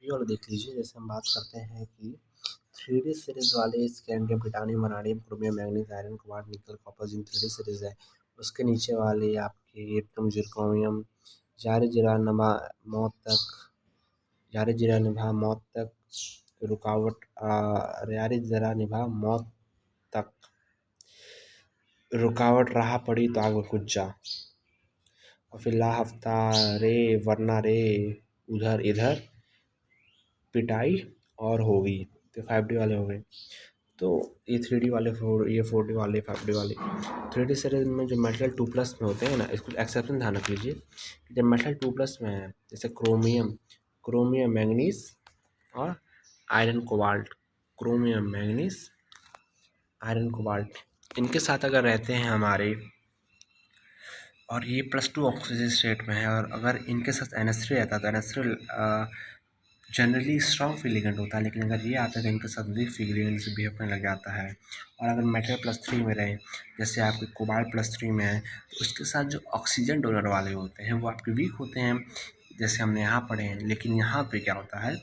ये वाला देख लीजिए। जैसे हम बात करते हैं कि 3D सीरीज़ वाले scandium, titanium, vanadium, chromium, manganese, iron, cobalt, निकल, कॉपर, जिंक 3D सीरीज़ है। उसके नीचे वाले आपके एटम, ज़िरकॉनियम, ज़ारे जिरानवा मौत तक, ज़ारे जिरानिभा मौत तक, रुकावट ज़ारे जिरानिभा मौत तक, रुकावट राह पड़ी तो आग में कूद जा, और फिर ला हफ्ता रे वरना रे उधर इधर पिटाई और होगी। तो 5D वाले हो गए। तो ये 3D वाले ये 4D वाले 5D वाले 3D सीरीज में जो मेटल 2+ में होते हैं ना, इसको एक्सेप्शन ध्यान रख लीजिए। जब मेटल 2+ में है, जैसे क्रोमियम मैंगनीज और iron cobalt, chromium manganese iron cobalt, इनके साथ अगर रहते हैं हमारे, और ये +2 ऑक्सीजन स्टेट में है, और अगर इनके साथ NH3 रहता है तो NH3 generally strong free ligand होता है, लेकिन अगर ये आता है तो इनके साथ वीक फ्री लिगेंड से बिहेव करने लग जाता है। और अगर मेटल +3 में रहे, जैसे आपके कोबाल्ट +3 में है, तो उसके साथ जो ऑक्सीजन डोनर वाले होते हैं वो आपके वीक होते हैं, जैसे हमने यहाँ पढ़े हैं। लेकिन यहाँ पे क्या होता है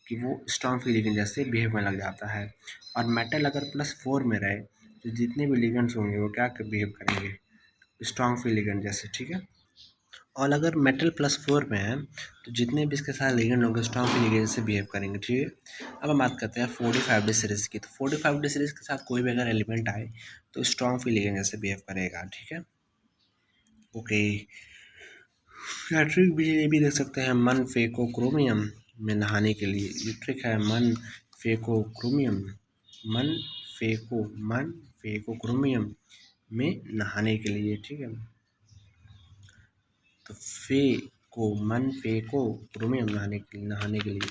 कि वो स्ट्रॉन्ग फ्री लिगेंड जैसे बिहेव करने लग जाता है। और मेटल अगर +4 में रहे तो जितने भी लिगेंड्स होंगे वो क्या बिहेव करेंगे, स्ट्रॉन्ग फ्री लिगेंड जैसे, ठीक है। और अगर मेटल +4 में है तो जितने भी इसके साथ लिगेंड होंगे स्ट्रॉन्ग फ्री लिगेंड से बिहेव करेंगे, ठीक है। अब हम बात करते हैं 45D सीरीज़ की। तो 45D सीरीज़ के साथ कोई भी अगर एलिमेंट आए तो स्ट्रॉन्ग फ्री लिगेंड जैसे बिहेव करेगा, ठीक है। ओके, ट्रिक भी ये भी देख सकते हैं, मन फेंको क्रोमियम में नहाने के लिए। ये ट्रिक है, मन फेंको क्रोमियम में नहाने के लिए, ठीक है। तो मन फेंको क्रोमियम नहाने के लिए,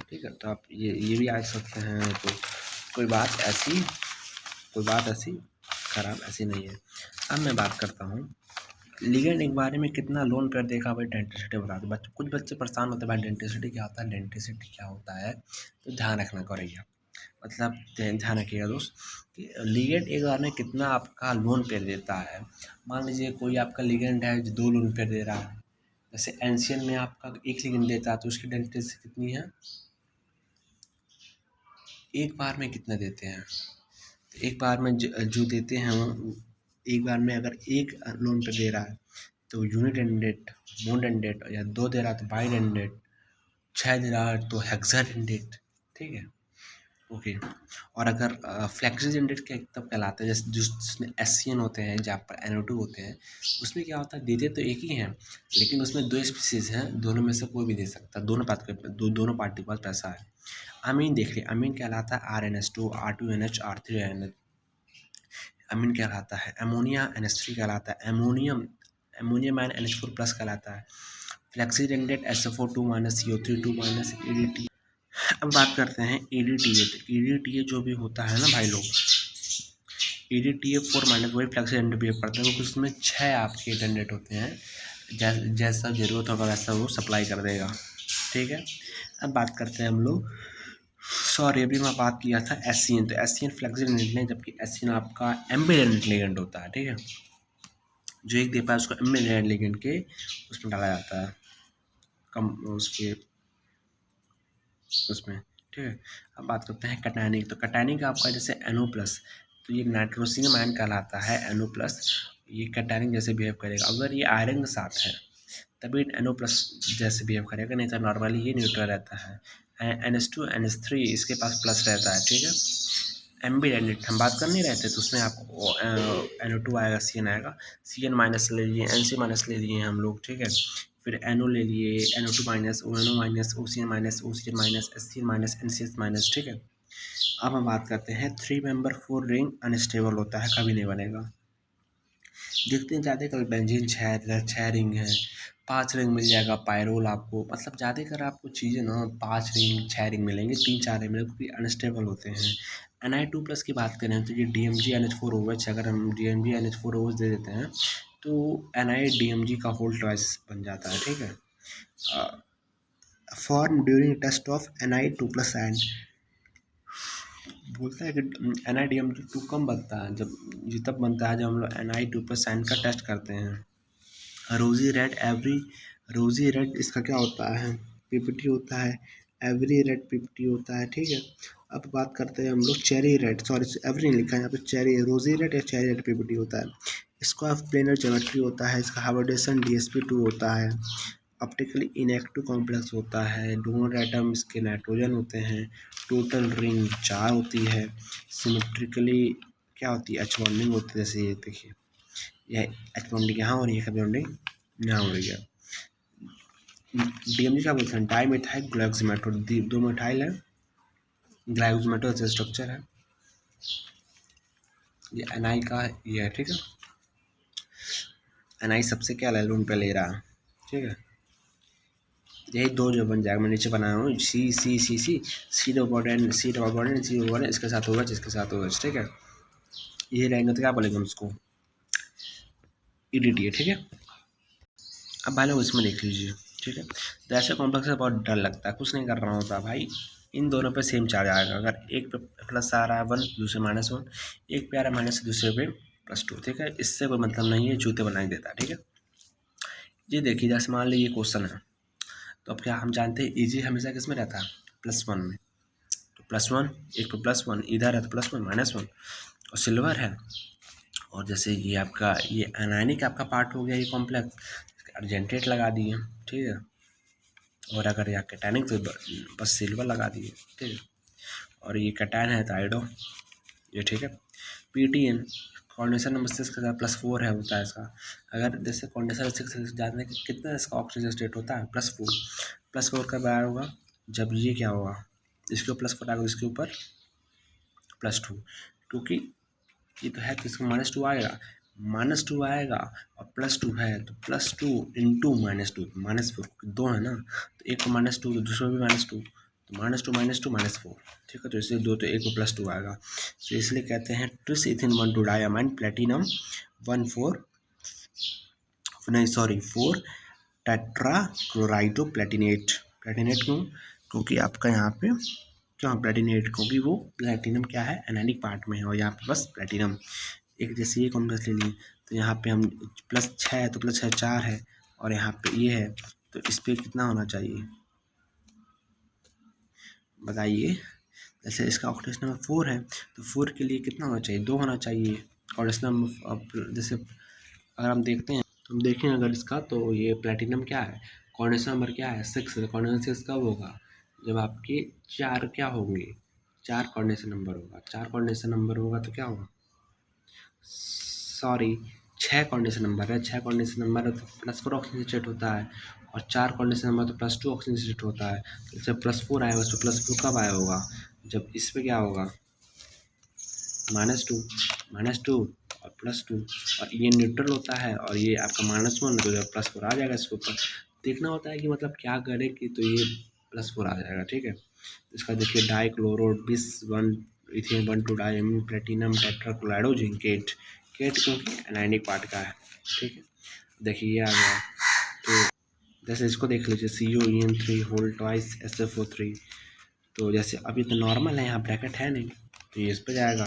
ठीक है। तो आप ये भी आ सकते हैं। तो कोई बात ऐसी खराब ऐसी नहीं है। अब मैं बात करता हूँ लिगेंड के बारे में। कितना लोन पेयर देखा भाई, डेंटिसिटी बता दो। कुछ बच्चे परेशान होते हैं भाई डेंटिसिटी क्या होता है, तो ध्यान रखना करेगा, मतलब ध्यान रखिएगा दोस्त कि लिगेंड एक बार में कितना आपका लोन पेयर देता है। मान लीजिए कोई आपका लिगेंड है जो 2 लोन पेयर दे रहा है, जैसे एनसीएन में आपका 1 लिगेंड देता है, तो उसकी डेंटिसिटी कितनी है, एक बार में कितना देते हैं। तो एक बार में जो देते हैं, एक बार में अगर 1 लोन पे दे रहा है तो यूनिट एंडेट, मोड एंडेट, या 2 दे रहा है तो बाई एंडेट, 6 दे रहा है तो हेक्सा एंडेट, ठीक है। ओके। और अगर फ्लेक्सिस एंडेट क्या तब कहलाता है, जैसे जिसमें एससीएन होते हैं, जहाँ पर NO2 होते हैं, उसमें क्या होता है, देते तो एक ही हैं लेकिन उसमें 2 स्पीसीज़ हैं, दोनों में से कोई भी दे सकता है, दोनों पार्टी के पास पैसा है। अमीन देख लिया, अमीन कहलाता है RNH2, R2NH, R3NH। अमीन कहलाता है अमोनिया, NH3 कहलाता है अमोनियम आयन NH4+ कहलाता है। फ्लेक्सिस एंडेट SO4 2- CO3 2- EDT। अब बात करते हैं EDTA। तो EDTA जो भी होता है ना भाई लोग, EDTA 4- वही फ्लेक्सिस एंडेट बिहेव करता है, क्योंकि उसमें 6 आपके एंडेट होते हैं, जैसा ज़रूरत होगा वैसा वो सप्लाई कर देगा, ठीक है। अब बात करते हैं हम लोग, सॉरी अभी मैं बात किया था एससीएन। तो एससीएन फ्लेक्सिस एंडेट नहीं, जबकि एससीएन आपका एम्बिवेलेंट लिगेंड होता है, ठीक है। जो एक दे पाए उसको एम्बिवेलेंट लिगेंड के उसमें डाला जाता है, कम उसके उसमें, ठीक है। अब बात करते हैं कैटायनिक। तो कैटायनिक आपका जैसे NO+, तो ये नाइट्रोसियम आयन कहलाता है NO+, ये कैटायनिक जैसे बिहेव करेगा। अगर ये आयरन के साथ है तभी NO+ जैसे बिहेव करेगा, नहीं तो नॉर्मली ये न्यूट्रल रहता है। NH2 NH3 इसके पास प्लस रहता है, ठीक है। एम्बिवेलेंट हम बात कर नहीं रहे थे, तो उसमें आपको NO2 आएगा, CN आएगा, CN- ले लिए, NC- ले लिए हम लोग, ठीक है। फिर NO ले लिए, NO2-, ONO-, OCN-, OCN-, SCN-, NCS-, ठीक है। अब हम बात करते हैं 3 मेंबर 4 रिंग अनस्टेबल होता है, कभी नहीं बनेगा। देखते हैं ज़्यादा कभी बेंजीन 6 रिंग है, 5 रिंग मिल जाएगा पायरोल आपको, मतलब ज़्यादातर आपको चीज़ें ना 5 रिंग 6 रिंग मिलेंगे, 3-4 रिंग मिलेंगे, क्योंकि अनस्टेबल होते हैं। Ni2+ की बात करें तो ये DMG-NH4OH, अगर हम DMG-NH4OH दे देते हैं तो NiDMG का होल ट्वाइस बन जाता है, ठीक है। Form during test of Ni2+ and बोलता है कि NiDMG2 कम बनता है, जब ये तब बनता है जब हम लोग Ni2+ एंड का टेस्ट करते हैं। रोजी रेड इसका क्या होता है, PPT होता है, एवरी रेड पीपीटी होता है, ठीक है। अब बात करते हैं हम लोग चेरी रेड, सॉरी एवरी नहीं लिखा है यहाँ पे, चेरी रोजी रेड या चेरी रेड पीपीटी होता है। इसका प्लेनर ज्योमेट्री होता है, इसका हाइब्रिडेशन DsP2 होता है, ऑप्टिकली इनएक्टिव कॉम्प्लेक्स होता है, डोनर एटम इसके नाइट्रोजन होते हैं, टोटल रिंग 4 होती है, सिमेट्रिकली क्या होती है, एच बॉन्डिंग होती है। जैसे ये देखिए, यह एच बॉन्डिंग यहाँ हो रही है, बॉन्डिंग यहाँ हो रही है। DMG क्या बोलते हैं, डाई मिथाइल ग्लाइकोसिमेटो, 2 मिथाइल है, ग्लाइकोसिमेटो जैसे स्ट्रक्चर है। ये NI का ये है, ठीक है। NI सबसे क्या एलोन पे ले रहा है, ठीक है। यही 2 जो बन जाएगा, मैं नीचे बनाया हूँ C C C C C double N C double N C double N, इसके साथ होगा जिसके साथ होगा, ठीक है। ये रहेंगे तो क्या बोलेंगे हम उसको, EDTA, ठीक है। अब भाई लोग इसमें देख लीजिए, ठीक है। तो ऐसे कॉम्प्लेक्स से बहुत डर लगता है, कुछ नहीं कर रहा होता भाई। इन दोनों पे सेम चार्ज आएगा, अगर एक पे प्लस आ रहा है 1, दूसरे -1, एक पे आ रहा है माइनस, दूसरे पे +2, ठीक है। इससे कोई मतलब नहीं है, जूते बना ही देता है, ठीक है। ये देखिए, जैसे मान लीजिए ये क्वेश्चन है, तो अब क्या हम जानते हैं EG हमेशा किस में रहता है, +1 में। तो +1, एक पे +1 इधर है तो +1 -1, और सिल्वर है। और जैसे ये आपका ये एनायनिक आपका पार्ट हो गया, ये कॉम्प्लेक्स अर्जेंटेट लगा दिए, ठीक है। और अगर यहाँ कैटायनिक तो बस सिल्वर लगा दिए, ठीक है। और ये कैटायन है तो आइडो, ये ठीक है। PTN कोऑर्डिनेशन नंबर 6 के साथ +4 है, होता है इसका। अगर जैसे कोऑर्डिनेशन 6 जानने के कितना इसका ऑक्सीजन स्टेट होता है, +4 कब आया होगा, जब ये क्या होगा, इसके ऊपर +4 आएगा, इसके ऊपर +2, क्योंकि ये तो है तो इसका -2 आएगा, -2 आएगा और +2 है तो +2 इंटू -2, -4, 2 है ना, तो एक को -2 तो दूसरे भी -2, तो -2 -4, ठीक है। तो इसलिए 2 तो एक को +2 आएगा, तो इसलिए कहते हैं tris ethane 1 2 diamine platinum 4 tetra chlorido platinate. Platinate क्यों, क्योंकि आपका यहाँ पे क्यों प्लेटिनेट, क्योंकि वो प्लेटिनम क्या है, एनायनिक पार्ट में है, और यहाँ पे बस प्लेटिनम। एक जैसे ये कॉम्प्लेक्स ले लिए, तो यहाँ पे हम +6 है तो +6 4 है, और यहाँ पे ये है तो इस पर कितना होना चाहिए बताइए। जैसे इसका ऑक्सीडेशन नंबर 4 है तो 4 के लिए कितना होना चाहिए, 2 होना चाहिए। ऑक्सीडेशन नंबर जैसे अगर हम देखते हैं, हम देखें अगर इसका, तो ये प्लेटिनम क्या है, कोऑर्डिनेशन नंबर क्या है, 6 है। कोऑर्डिनेशन 6 कब होगा, जब आपके 4 क्या होंगे, 4 कोऑर्डिनेशन नंबर होगा। 4 कोऑर्डिनेशन नंबर होगा तो क्या होगा, सॉरी 6 कोऑर्डिनेशन नंबर है, 6 कोऑर्डिनेशन नंबर है तो +4 ऑक्सीजन स्टेट होता है, और 4 कोऑर्डिनेशन नंबर तो +2 ऑक्सीजन स्टेट होता है। तो जब +4 आएगा तो +4 कब आया होगा, जब इस पे क्या होगा, -2 और +2, और ये न्यूट्रल होता है, और ये आपका -1, तो जब +4 आ जाएगा इसके ऊपर। देखना होता है कि मतलब क्या करे कि तो ये +4 आ जाएगा, ठीक है। इसका देखिए dichloro 1 ethane 1 2 diamine platinum tetrachlorido zincate, केट क्योंकि एनायनिक पार्ट का है, ठीक है। देखिए ये आ गया, तो जैसे इसको देख लीजिए CuEn3 होल ट्वाइस SF3, तो जैसे अभी तो नॉर्मल है, यहाँ ब्रैकेट है नहीं, तो ये इस पर जाएगा,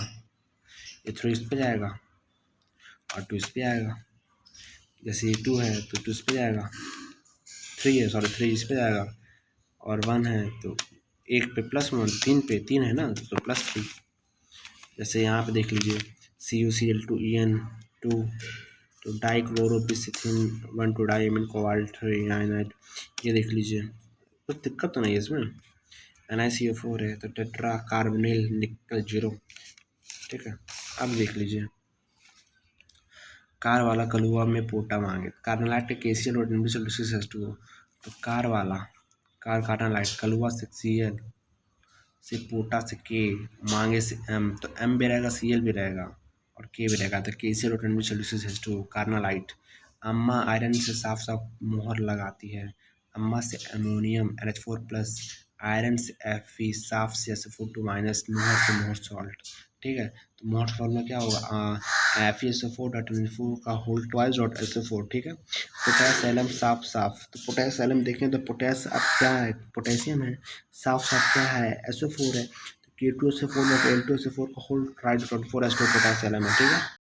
ये 3 इस पर जाएगा, और 2 इस पर आएगा। जैसे ये 2 है तो 2 इस पर जाएगा, 3 है सॉरी 3 इस पर जाएगा, और 1 है तो एक पे +1, 3 पे 3 है ना तो +3। जैसे यहाँ पे देख लीजिए CuCl2En2 तो डाइक्लोरोबिसिथिन 1 2 डायमीन कोबाल्ट, ये देख लीजिए, कुछ दिक्कत तो नहीं है इसमें। NiCO4 है तो टेट्रा कार्बोनिल निकल 0, ठीक है। अब देख लीजिए कार वाला कलुआ में पोटा मांगे, कार्नालाइट KCl और NbCl2, तो कार वाला कार्नालाइट कलुआ से Cl से पोटा से K मांगे से M, तो M भी रहेगा Cl भी रहेगा और K भी रहेगा, तो KCl और NbCl2 कार्नालाइट। अम्मा आयरन से साफ साफ मोहर लगाती है, अम्मा से अमोनियम NH4+, आयरन से Fe, साफ से SO4 माइनस, मोहर से मोहर सॉल्ट, ठीक है। तो मोहर सॉल्ट में क्या होगा, FeSO4.4 का होल ट्वाइस डॉट SO4, ठीक है। पोटेशियम साफ, तो पोटेशियम देखें तो पोटेस अब क्या है, पोटेशियम है, साफ क्या है, SO4 है, तो K2SO4 L2SO4 का होल ट्राइड डॉट 4 पोटेशियम है, ठीक है।